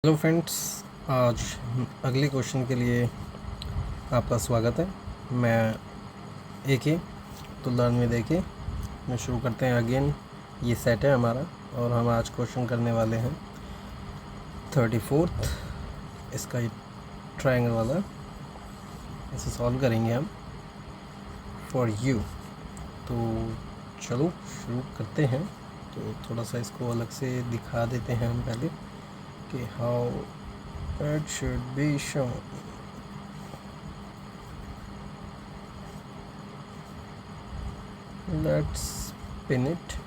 Hello friends, आज अगले question के लिए आपका स्वागत है। मैं एक ही तो लर्न में देखिए मैं शुरू करते हैं अगेन। ये सेट है हमारा और हम आज क्वेश्चन करने वाले हैं 34th। इसका ये ट्रायंगल वाला इसे सॉल्व करेंगे हम फॉर यू। तो चलो शुरू करते हैं। तो थोड़ा सा इसको अलग से दिखा देते हैं हम पहले कि how it should be shown. Let's pin it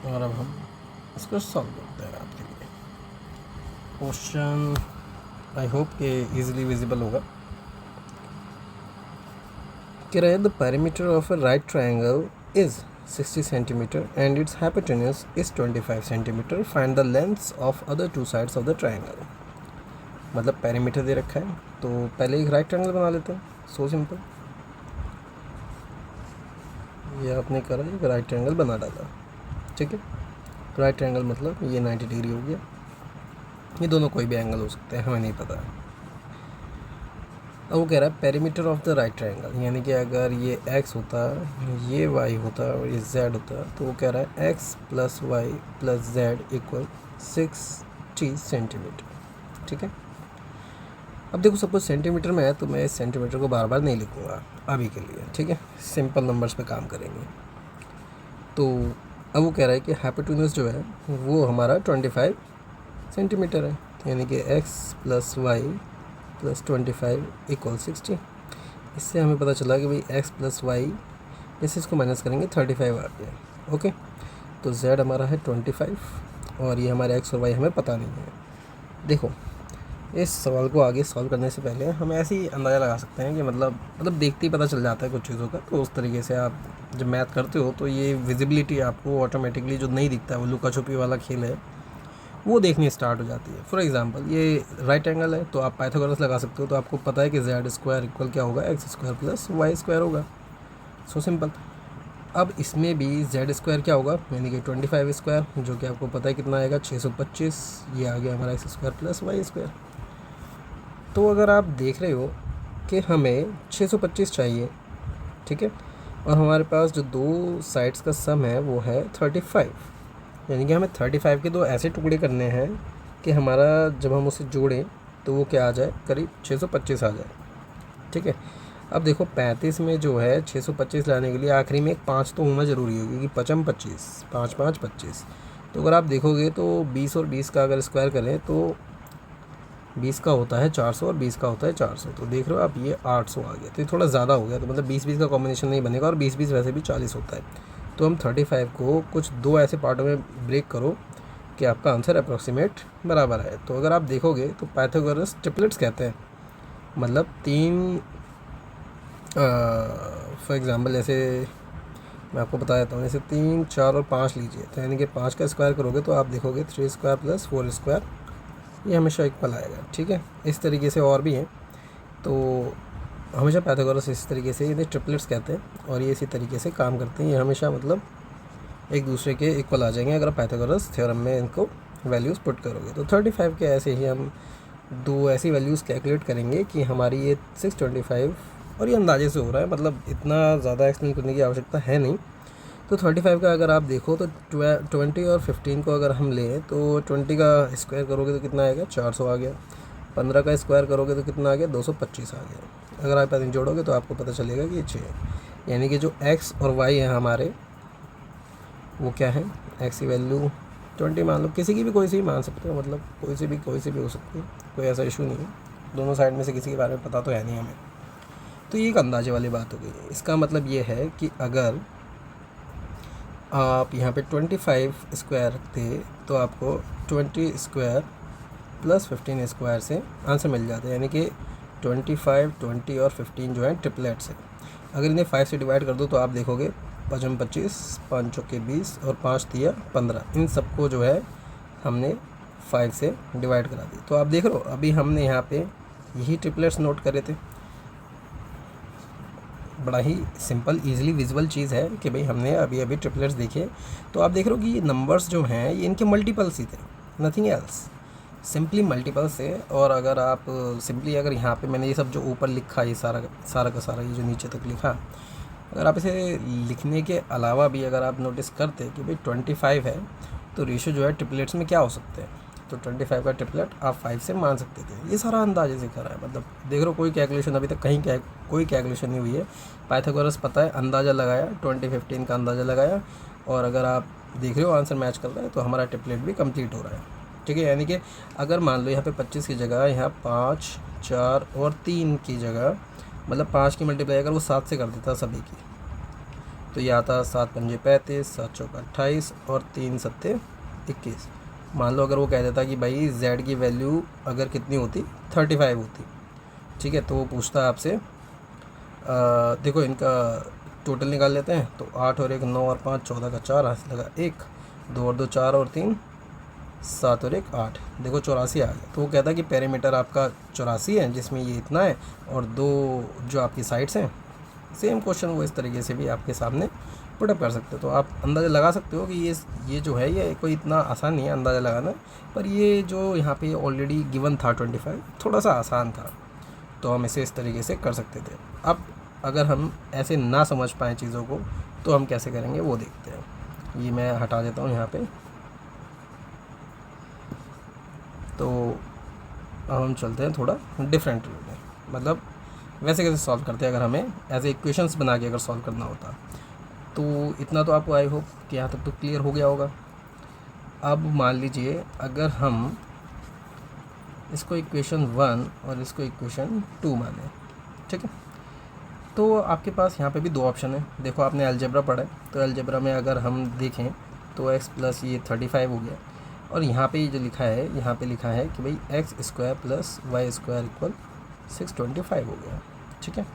और अब हम इसको सॉल्व करते हैं आपके लिए। क्वेश्चन आई होप कि इजीली विजिबल होगा। कि the perimeter of a right triangle is 60 centimeter and its hypotenuse is 25 centimeter. Find the lengths of other two sides of the triangle. मतलब पेरीमीटर दे रखा है तो पहले एक राइट ट्रायंगल बना लेते हैं। सो सिंपल, ये आपने करा, एक राइट ट्रायंगल बना डाला। ठीक है, राइट ट्रायंगल मतलब ये 90 डिग्री हो गया। ये दोनों कोई भी एंगल हो सकते हैं, हमें नहीं पता है। अब वो कह रहा है perimeter of the right triangle, यानी कि अगर ये x होता, ये y होता और ये z होता, तो वो कह रहा है x plus y plus z equal 60 centimetre. ठीक है, अब देखो सपोज सेंटीमीटर में है तो मैं इस सेंटीमीटर को बार बार नहीं लिखूँगा अभी के लिए। ठीक है, सिंपल नंबर्स पे काम करेंगे। तो अब वो कह रहा है कि हाइपोटेन्यूज जो है वो हमारा 25 सेंटीमीटर है, यानी कि x plus y plus 25 equal 60। इससे हमें पता चला कि भाई x प्लस वाई, जैसे इसको माइनस करेंगे 35 आ गया। ओके, तो z हमारा है 25 और ये हमारे x और y हमें पता नहीं है। देखो, इस सवाल को आगे सॉल्व करने से पहले हम ऐसे ही अंदाज़ा लगा सकते हैं कि मतलब देखते ही पता चल जाता है कुछ चीज़ों का। तो उस तरीके से आप जब मैथ करते हो तो ये विजिबिलिटी आपको ऑटोमेटिकली जो नहीं दिखता है, वो लुका छुपी वाला खेल है, वो देखनी स्टार्ट हो जाती है। फॉर एग्जांपल ये राइट एंगल है तो आप पाइथागोरस लगा सकते हो। तो आपको पता है कि जेड स्क्वायर इक्वल क्या होगा, x square plus y square होगा। So simple. अब इसमें भी जेड स्क्वायर क्या होगा, यानी कि 25 स्क्वायर, जो कि आपको पता है कितना आएगा 625। ये आ गया हमारा x square plus y square. तो अगर आप देख रहे हो कि हमें 625 चाहिए, ठीक है, और हमारे पास जो दो साइड्स का सम है वो है 35, यानी कि हमें 35 के दो ऐसे टुकड़े करने हैं कि हमारा जब हम उसे जोड़ें तो वो क्या आ जाए, करीब 625 आ जाए। ठीक है, अब देखो 35 में जो है 625 लाने के लिए आखिरी में एक 5 तो होना ज़रूरी होगी, कि 5 25, 5 5 25। तो अगर आप देखोगे तो 20 और 20 का अगर स्क्वायर करें तो 20 का होता है 400 और 20 का होता है 400। तो देख रहे हो आप, ये 800 आ गया। तो ये थोड़ा ज़्यादा हो गया, तो मतलब 20-20 का कॉम्बिनेशन नहीं बनेगा, और 20-20 वैसे भी 40 होता है। तो हम 35 को कुछ दो ऐसे पार्टों में ब्रेक करो कि आपका आंसर अप्रॉक्सीमेट बराबर है। तो अगर आप देखोगे तो पाइथागोरस ट्रिपलेट्स कहते हैं, मतलब तीन, फॉर एग्जांपल जैसे मैं आपको बता देता हूँ, जैसे 3 4 और 5 लीजिए। तो यानी कि 5 का स्क्वायर करोगे तो आप देखोगे 3 स्क्वायर प्लस 4 स्क्वायर, ये हमेशा इक्वल आएगा। ठीक है, इस तरीके से और भी हैं। तो हमेशा पाइथागोरस इस तरीके से, इन्हें ट्रिपलेट्स कहते हैं, और ये इसी तरीके से काम करते हैं। ये हमेशा मतलब एक दूसरे के इक्वल आ जाएंगे अगर पाइथागोरस थ्योरम में इनको वैल्यूज़ पुट करोगे। तो 35 के ऐसे ही हम दो ऐसी वैल्यूज़ कैलकुलेट करेंगे कि हमारी ये 625, और ये अंदाजे से हो रहा है, मतलब इतना ज़्यादा एक्सप्लेन करने की आवश्यकता है नहीं। तो 35 का अगर आप देखो तो 20 और 15 को अगर हम लें तो 20 का स्क्वायर करोगे तो कितना आएगा, 400 आ गया। 15 का स्क्वायर करोगे तो कितना आ गया, 225 आ गया। अगर आप ऐसे जोड़ोगे तो आपको पता चलेगा कि 6 है, यानी कि जो x और y है हमारे, वो क्या है, x की वैल्यू 20 मान लो, किसी की भी कोई सी भी मान सकते हो, मतलब कोई सी भी हो सकती है, कोई ऐसा इशू नहीं है। दोनों साइड में से किसी के बारे में पता तो है नहीं हमें। तो ये एक अंदाजे वाली बात हो गई। इसका मतलब ये है कि अगर आप यहाँ पे 25 स्क्वायर रखते तो आपको 20 स्क्वायर प्लस 15 स्क्वायर से आंसर मिल जाता है, यानी कि 25, 20 और 15 जो है ट्रिपलेट्स है। अगर इन्हें 5 से डिवाइड कर दो तो आप देखोगे 5 25, 5 चौके 20 और 5 तिया 15, इन सबको जो है हमने 5 से डिवाइड करा दी। तो आप देख रहे हो, अभी हमने यहाँ पे यही ट्रिपलेट्स नोट करे थे। बड़ा ही सिंपल ईजिली विजुअल चीज़ है कि भाई हमने अभी ट्रिपलेट्स देखे। तो आप देख रहे हो कि ये नंबर्स जो हैं ये इनके मल्टीपल्स ही थे। नथिंग एल्स, सिंपली मल्टीपल से। और अगर आप सिंपली अगर यहाँ पे मैंने ये सब जो ऊपर लिखा, ये सारा सारा का सारा ये जो नीचे तक लिखा, अगर आप इसे लिखने के अलावा भी अगर आप नोटिस करते कि भाई 25 है तो रेशो जो है ट्रिपलेट्स में क्या हो सकते हैं, तो 25 का ट्रिपलेट आप 5 से मान सकते थे। ये सारा अंदाजे से करा है, मतलब देख रहे हो कोई कैलकुलेशन अभी तक कहीं कोई कैलकुलेशन नहीं हुई है। पाइथागोरस पता है, अंदाज़ा लगाया, 2015 का अंदाज़ा लगाया, और अगर आप देख रहे हो आंसर मैच कर रहा है तो हमारा ट्रिपलेट भी कंप्लीट हो रहा है। ठीक है, यानी कि अगर मान लो यहाँ पे 25 की जगह यहाँ 5, 4 और 3 की जगह, मतलब 5 की मल्टीप्लाई अगर वो 7 से कर देता सभी की, तो ये आता 7 पंजे 35, 7 चौका 28 और 3 सत्ते 21। मान लो अगर वो कह देता कि भाई z की वैल्यू अगर कितनी होती, 35 होती, ठीक है, तो वो पूछता आपसे देखो इनका टोटल निकाल लेते हैं, तो 8 और 1 9 और 5 14 का 4 हाथ लगा 1, 2 और 2 4 और 3 7 और 1 8, देखो 84 आ गया। तो वो कहता है कि पेरीमीटर आपका 84 है जिसमें ये इतना है, और दो जो आपकी साइड्स हैं, सेम क्वेश्चन वो इस तरीके से भी आपके सामने पुटअप कर सकते हो। तो आप अंदाज़ा लगा सकते हो कि ये जो है ये कोई इतना आसान नहीं है अंदाज़ा लगाना, पर ये जो यहाँ पे ऑलरेडी गिवन था 25 थोड़ा सा आसान था, तो हम इसे इस तरीके से कर सकते थे। अब अगर हम ऐसे ना समझ पाएँ चीज़ों को तो हम कैसे करेंगे वो देखते हैं। ये मैं हटा देता हूँ यहाँ पे। तो अब हम चलते हैं थोड़ा डिफरेंट वे में, मतलब वैसे कैसे सॉल्व करते हैं अगर हमें एज ए इक्वेशंस बना के अगर सॉल्व करना होता। तो इतना तो आपको आई होप कि यहाँ तक तो क्लियर हो गया होगा। अब मान लीजिए अगर हम इसको इक्वेशन 1 और इसको इक्वेशन 2 माने, ठीक है, तो आपके पास यहाँ पे भी दो ऑप्शन है। देखो आपने अलजेब्रा पढ़ा है, तो अलजेब्रा में अगर हम देखें तो x प्लस ये 35 हो गया, और यहाँ पे जो लिखा है, यहाँ पे लिखा है कि भाई x square plus y square equal 625 हो गया, ठीक है।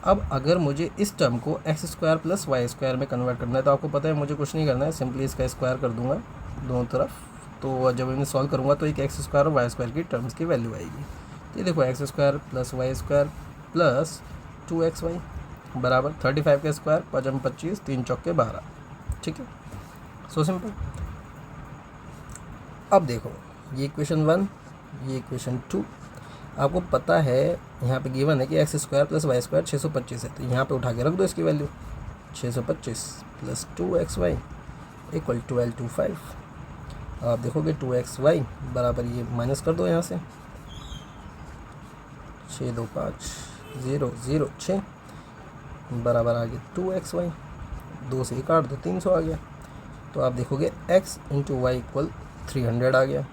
अब अगर मुझे इस टर्म को x square plus y square में कन्वर्ट करना है, तो आपको पता है मुझे कुछ नहीं करना है, सिंपली इसका स्क्वायर कर दूंगा दोनों तरफ। तो जब मैं सॉल्व करूँगा तो एक एक्स स्क्वायर और वाई स्क्वायर की टर्म्स की वैल्यू आएगी। तो ये देखो x square plus y square plus 2xy बराबर 35 का स्क्वायर 5 25 3 चौके 12, ठीक है, सो सिंपल। अब देखो ये इक्वेशन 1, ये इक्वेशन 2, आपको पता है यहाँ पे गिवन है कि x square plus y square 625 है, तो यहाँ पे उठा के रख दो इसकी वैल्यू, 625 प्लस 2xy इक्वल 1225। आप देखोगे 2xy बराबर ये माइनस कर दो यहाँ से, 6 2 5 0 0 6 बराबर आ गया 2xy, 2 से 1 काट दो 300 आ गया। तो आप देखोगे x इंटू वाई इक्वल 300 आ गया,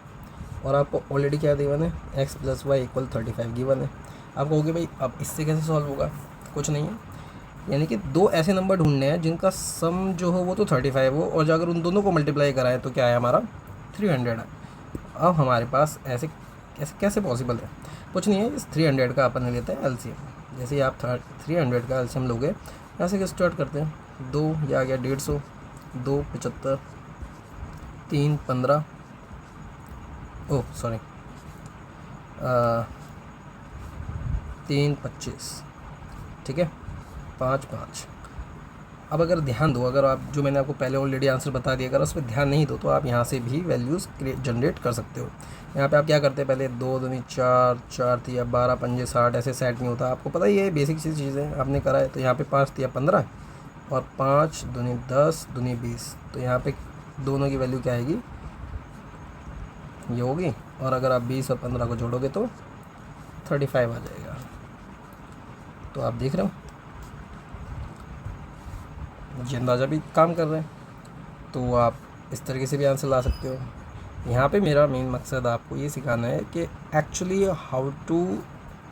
और आपको ऑलरेडी क्या गिवन है, x plus y equal 35 given है। आप कहोगे भाई अब इससे कैसे सॉल्व होगा, कुछ नहीं है, यानी कि दो ऐसे नंबर ढूंढने हैं जिनका सम जो हो वो तो 35 हो, और अगर उन दोनों को मल्टीप्लाई कराएं तो क्या है हमारा 300 है। अब हमारे पास ऐसे कैसे पॉसिबल है, कुछ नहीं है, इस 300 का अपन लेते हैं एलसीएम। जैसे ही आप 300 का एलसीएम लोगे, यहाँ से स्टार्ट करते हैं, 2 ये आ गया 150, 2 75, 3 15, ओह सॉरी 3 25, ठीक है, 5 5। अब अगर ध्यान दो, अगर आप जो मैंने आपको पहले ऑलरेडी आंसर बता दिया, अगर उस पर ध्यान नहीं दो तो आप यहाँ से भी वैल्यूज़ जनरेट कर सकते हो। यहाँ पे आप क्या करते हैं, पहले 2 दूनी 4, 4 तिया 12 पंजे 60, ऐसे सेट नहीं होता, आपको पता ही है, बेसिक सी चीज़ें आपने करा है। तो यहाँ पे 5 तिया 15 और 5 दूनी 10 दूनी 20, तो यहाँ पे दोनों की वैल्यू क्या आएगी, ये होगी, और अगर आप 20 और 15 को जोड़ोगे तो 35 आ जाएगा। तो आप देख रहे हो ये अंदाज़ा भी काम कर रहे हैं, तो आप इस तरीके से भी आंसर ला सकते हो। यहाँ पे मेरा मेन मकसद आपको ये सिखाना है कि actually how to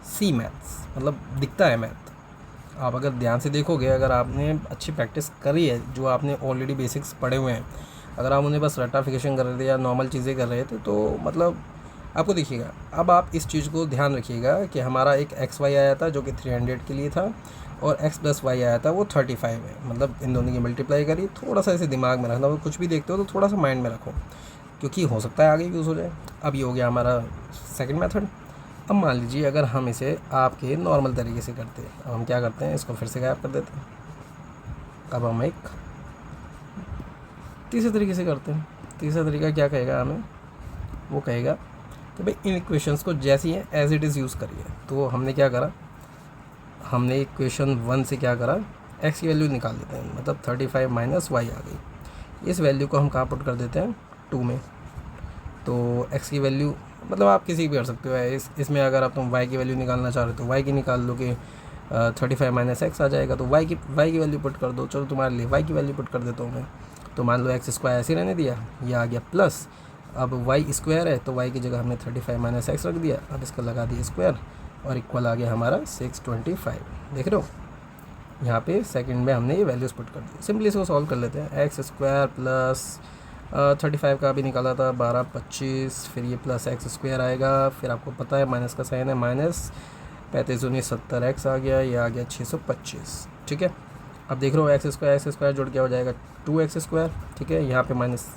see maths, मतलब दिखता है मैथ। आप अगर ध्यान से देखोगे, अगर आपने अच्छी प्रैक्टिस करी है, जो आपने ऑलरेडी बेसिक्स पढ़े हुए हैं, अगर आप उन्हें बस रट्टाफिकेशन कर रहे थे या नॉर्मल चीज़ें कर रहे थे, तो मतलब आपको दिखिएगा। अब आप इस चीज़ को ध्यान रखिएगा कि हमारा एक एक्स वाई आया था जो कि 300 के लिए था, और x प्लस वाई आया था वो 35 है, मतलब इन दोनों की मल्टीप्लाई करी। थोड़ा सा इसे दिमाग में रखना, कुछ भी देखते हो तो थोड़ा सा माइंड में रखो, क्योंकि हो सकता है आगे यूज़ हो जाए। अब ये हो गया हमारा सेकंड मेथड। अब मान लीजिए अगर हम इसे आपके नॉर्मल तरीके से करते हैं, अब हम क्या करते हैं, इसको फिर से गायब कर देते हैं। अब हम एक तीसरे तरीके से करते हैं। तीसरा तरीका क्या कहेगा हमें वो कहेगा कि भाई इन इक्वेशंस को जैसी हैं एज इट इज़ यूज़ करिए। तो हमने क्या करा, हमने इक्वेशन 1 से क्या करा, x की वैल्यू निकाल देते हैं, मतलब 35 माइनस वाई आ गई। इस वैल्यू को हम कहाँ पुट कर देते हैं, 2 में। तो x की वैल्यू मतलब आप किसी भी कर सकते हो, इसमें अगर आप तुम y की वैल्यू निकालना चाह रहे हो तो y की निकाल लो कि 35 माइनस एक्स आ जाएगा, तो y की वैल्यू पुट कर दो। चलो तुम्हारे लिए y की वैल्यू पुट कर देता हूँ मैं। तो मान लो एक्स स्क्वायर ऐसे रहने दिया, ये आ गया प्लस, अब वाई स्क्वायर है तो y की जगह हमने 35 माइनस एक्स रख दिया, अब इसका लगा दिया स्क्वायर और इक्वल आ गया हमारा 625। देख रहे हो, यहाँ पे सेकंड में हमने ये वैल्यूज़ पुट कर दी। सिंपली इसको सॉल्व कर लेते हैं। एक्स स्क्वायर प्लस 35 का भी निकाला था 12 25, फिर ये प्लस एक्स स्क्वायर आएगा, फिर आपको पता है माइनस का साइन है, माइनस 35 19 70 एक्स आ गया, ये आ गया 625। ठीक है, अब देख रहे हो एक्स स्क्वायर जुड़ क्या हो जाएगा 2x स्क्वायर। ठीक है, यहाँ पे माइनस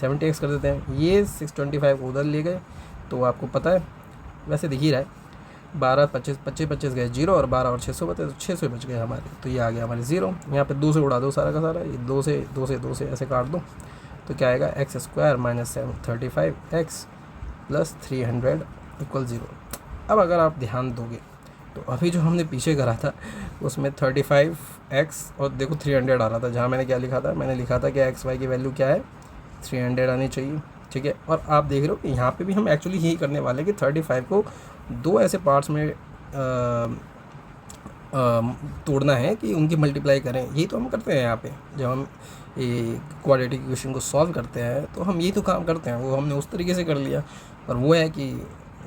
70x कर देते हैं, ये 625 को उधर ले गए तो आपको पता है वैसे दिख ही रहा है 12 25 25 25 गए 0 और 12 और 600 बचे तो 600 बच गए हमारे। तो ये आ गया हमारे 0, यहाँ पे 2 से उड़ा दो सारा का सारा, ये 2 से ऐसे काट दो तो क्या आएगा x square minus 35x plus 300 equal 0। अब अगर आप ध्यान दोगे तो अभी जो हमने पीछे करा था उसमें 35x और देखो 300 आ रहा था, जहाँ मैंने क्या लिखा था, मैंने लिखा था कि एक्स वाई की वैल्यू क्या है 300 आनी चाहिए। ठीक है, और आप देख रहे हो कि यहाँ पे भी हम एक्चुअली यही करने वाले कि 35 को 2 ऐसे पार्ट्स में तोड़ना है कि उनकी मल्टीप्लाई करें। यही तो हम करते हैं यहाँ पे, जब हम ये क्वाड्रेटिक इक्वेशन को सॉल्व करते हैं तो हम यही तो काम करते हैं। वो हमने उस तरीके से कर लिया, और वो है कि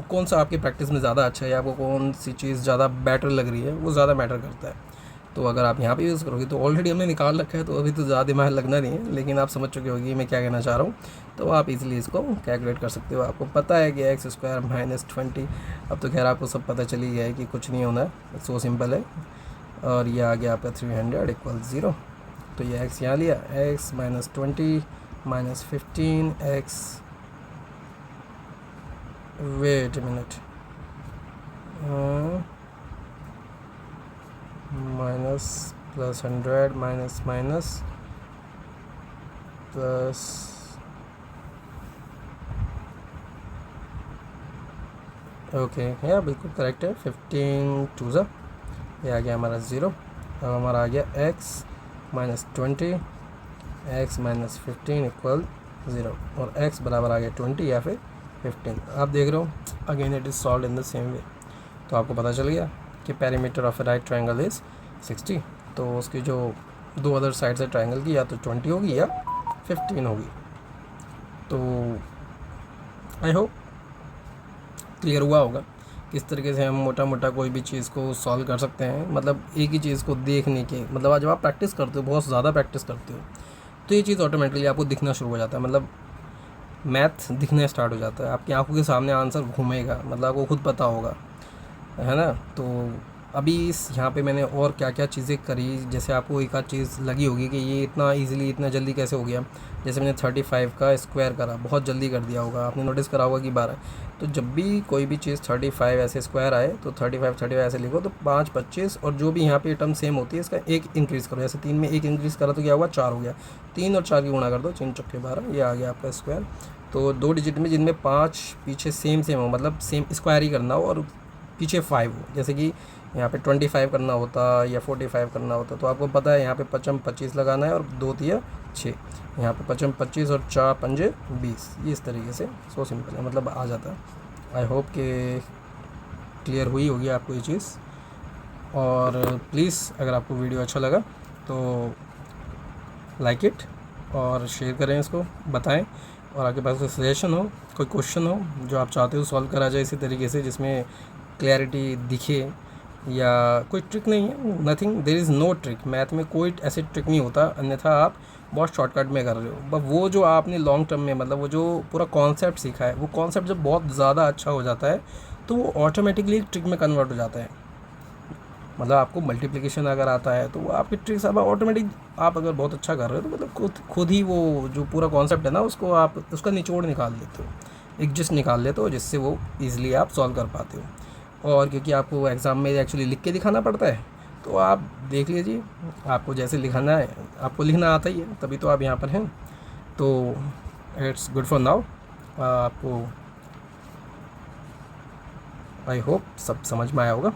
कौन सा आपकी प्रैक्टिस में ज़्यादा अच्छा है, आपको कौन सी चीज़ ज़्यादा बेटर लग रही है, वो ज़्यादा मैटर करता है। तो अगर आप यहाँ पे यूज़ करोगे तो ऑलरेडी हमने निकाल रखा है तो अभी तो ज़्यादा दिमाग लगना नहीं है, लेकिन आप समझ चुके होगी मैं क्या कहना चाह रहा हूँ। तो आप इजीली इसको कैलकुलेट कर सकते हो। आपको पता है कि एक्स स्क्वायर माइनस 20, अब तो खैर आपको सब पता चली गया है कि कुछ नहीं होना है, सो सिंपल है। और ये आ गया आपका 300 इक्वल 0। तो ये एक्स यहाँ लिया, x minus 20 minus 15 x, wait a minute, minus plus 100 minus minus plus okay, या बिल्कुल करेक्ट है, 15 टू ज़ा, ये आ गया हमारा 0। अब हमारा आ गया x minus 20 x minus 15 equal 0, और x बराबर आ गया 20 या फिर 15। आप देख रहे हो again it is solve in the same way. तो आपको पता चल गया कि perimeter of A right triangle is 60। तो उसकी जो 2 अदर साइड्स है ट्रायंगल की, या तो 20 होगी या 15 होगी। तो आई होप क्लियर हुआ होगा किस तरीके से हम मोटा मोटा कोई भी चीज़ को सॉल्व कर सकते हैं। मतलब एक ही चीज़ को देखने के, मतलब आज जब आप प्रैक्टिस करते हो, बहुत ज़्यादा प्रैक्टिस करते हो, तो ये चीज़ ऑटोमेटिकली आपको दिखना शुरू हो जाता है। मतलब मैथ दिखना स्टार्ट हो जाता है, आपकी आंखों के सामने आंसर घूमेगा, मतलब आपको खुद पता होगा, है ना। तो अभी इस यहाँ पे मैंने और क्या क्या चीज़ें करी, जैसे आपको एक आध चीज़ लगी होगी कि ये इतना इजीली इतना जल्दी कैसे हो गया। जैसे मैंने 35 का स्क्वायर करा, बहुत जल्दी कर दिया होगा, आपने नोटिस करा होगा कि 12। तो जब भी कोई भी चीज़ 35 ऐसे स्क्वायर आए तो 35 ऐसे लिखो, तो 5 25 और जो भी यहाँ पे टर्म सेम होती है इसका एक इंक्रीज़ करो। जैसे 3 में 1 इंक्रीज़ करा तो क्या हुआ, 4 हो गया। 3 और 4 की गुणा कर दो, 3 चौके 12, ये आ गया आपका स्क्वायर। तो 2 डिजिट में जिनमें 5 पीछे सेम हो, मतलब सेम स्क्वायर ही करना हो, और पीछे 5 हो। जैसे कि यहाँ पे 25 करना होता या 45 करना होता, तो आपको पता है यहाँ पे 5 25 लगाना है और 2 तिया 6, यहाँ पे 5 25 और 4 पंजे 20, ये इस तरीके से सो सिंपल है, मतलब आ जाता है। आई होप कि क्लियर हुई होगी आपको ये चीज़। और प्लीज़ अगर आपको वीडियो अच्छा लगा तो लाइक इट और शेयर करें, इसको बताएं। और आपके पास कोई सजेशन हो, कोई क्वेश्चन हो जो आप चाहते हो सॉल्व करा जाए इसी तरीके से, जिसमें क्लैरिटी दिखे, या कोई ट्रिक नहीं है, nothing, there is no trick. Math में कोई ऐसे ट्रिक नहीं होता, अन्यथा आप बहुत शॉर्टकट में कर रहे हो। बस वो जो आपने लॉन्ग टर्म में, मतलब वो जो पूरा कॉन्सेप्ट सीखा है, वो कॉन्सेप्ट जब बहुत ज़्यादा अच्छा हो जाता है तो वो ऑटोमेटिकली एक ट्रिक में कन्वर्ट हो जाता है। मतलब आपको मल्टीप्लिकेशन अगर आता है तो वो आपकी ट्रिक्स अब ऑटोमेटिक, आप अगर बहुत अच्छा कर रहे हो तो मतलब खुद ही वो जो पूरा कॉन्सेप्ट है ना, उसको आप उसका निचोड़ निकाल लेते हो, एक जिस्ट निकाल लेते हो, जिससे वो ईज़िली आप सॉल्व कर पाते हो। और क्योंकि आपको एग्ज़ाम में एक्चुअली लिख के दिखाना पड़ता है, तो आप देख लीजिए, आपको जैसे लिखाना है, आपको लिखना आता ही है, तभी तो आप यहाँ पर हैं। तो इट्स गुड फॉर नाउ, आपको आई होप सब समझ में आया होगा।